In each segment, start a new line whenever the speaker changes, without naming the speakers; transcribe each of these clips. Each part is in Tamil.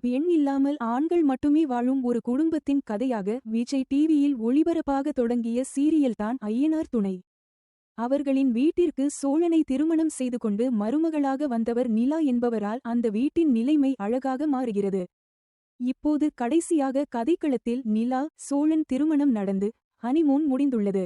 பெண் இல்லாமல் ஆண்கள் மட்டுமே வாழும் ஒரு குடும்பத்தின் கதையாக விஜய் டிவியில் ஒளிபரப்பாக தொடங்கிய சீரியல்தான் ஐயனார் துணை. அவர்களின் வீட்டிற்கு சோழனை திருமணம் செய்து கொண்டு மருமகளாக வந்தவர் நிலா என்பவரால் அந்த வீட்டின் நிலைமை அழகாக மாறுகிறது. இப்போது கடைசியாக கதைக்களத்தில் நிலா சோழன் திருமணம் நடந்து ஹனிமூன் முடிந்துள்ளது.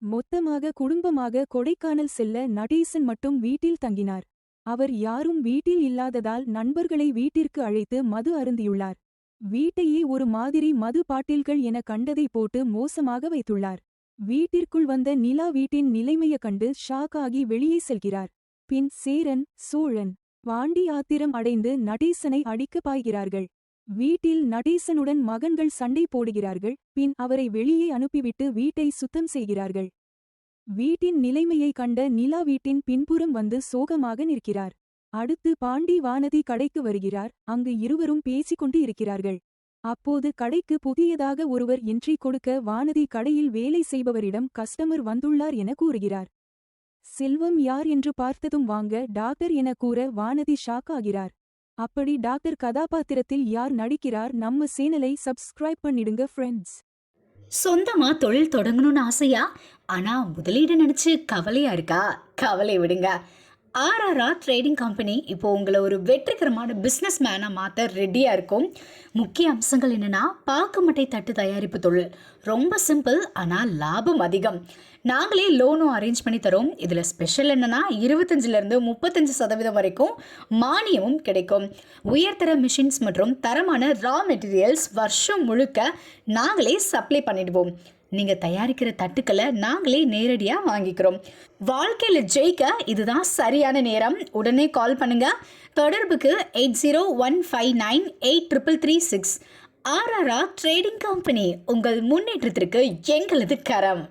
மொத்தமாக குடும்பமாக கொடைக்கானல் செல்ல நடேசன் மட்டும் வீட்டில் தங்கினார். அவர் யாரும் வீட்டில் இல்லாததால் நண்பர்களை வீட்டிற்கு அழைத்து மது அருந்தியுள்ளார். வீட்டையே ஒரு மாதிரி மது பாட்டில்கள் என கண்டதை போட்டு மோசமாக வைத்துள்ளார். வீட்டிற்குள் வந்த நிலா வீட்டின் நிலைமைய கண்டு ஷாக் ஆகி வெளியே செல்கிறார். பின் சேரன், சோழன், பாண்டி ஆத்திரம் அடைந்து நடேசனை அடிக்க பாய்கிறார்கள். வீட்டில் நடேசனுடன் மகன்கள் சண்டை போடுகிறார்கள். பின் அவரை வெளியே அனுப்பிவிட்டு வீட்டை சுத்தம் செய்கிறார்கள். வீட்டின் நிலைமையை கண்ட நிலா வீட்டின் பின்புறம் வந்து சோகமாக நிற்கிறார். அடுத்து பாண்டி வானதி கடைக்கு வருகிறார். அங்கு இருவரும் பேசிக்கொண்டு இருக்கிறார்கள். அப்போது கடைக்கு புதியதாக ஒருவர் என்ட்ரி கொடுக்க வானதி கடையில் வேலை செய்பவரிடம் கஸ்டமர் வந்துள்ளார் என கூறுகிறார். செல்வம் யார் என்று பார்த்ததும் வாங்க டாக்டர் என கூற வானதி ஷாக் ஆகிறார். அப்படி டாக்டர் கதாபாத்திரத்தில் யார் நடிக்கிறார்? நம்ம சேனலை சப்ஸ்கிரைப் பண்ணிடுங்க ஃப்ரெண்ட்ஸ்.
சொந்தமா தொழில் தொடங்கணும்னு ஆசையா? ஆனா முதலீடு நினைச்சு கவலையா இருக்கா? கவலை விடுங்க. ஆர்ஆர்ஆர் ட்ரேடிங் கம்பெனி இப்போ உங்களை ஒரு வெற்றிகரமான பிஸ்னஸ் மேனாக மாற்ற ரெடியாக இருக்கும். முக்கிய அம்சங்கள் என்னென்னா, பாக்குமட்டை தட்டு தயாரிப்பு தொழில் ரொம்ப சிம்பிள், ஆனால் லாபம் அதிகம். நாங்களே லோனும் அரேஞ்ச் பண்ணி தரோம். இதில் ஸ்பெஷல் என்னென்னா 25% 35% வரைக்கும் மானியமும் கிடைக்கும். உயர்தர மிஷின்ஸ் மற்றும் தரமான ரா மெட்டீரியல்ஸ் வருஷம் முழுக்க நாங்களே சப்ளை பண்ணிடுவோம். நீங்கள் தயாரிக்கிற தட்டுக்களை நாங்களே நேரடியாக வாங்கிக்கிறோம். வாழ்க்கையில் ஜெயிக்க இதுதான் சரியான நேரம். உடனே கால் பண்ணுங்க. தொடர்புக்கு 8015983336. ஆர்ஆர்ஆர் ட்ரேடிங் கம்பெனி, உங்கள் முன்னேற்றத்திற்கு எங்களது கரம்.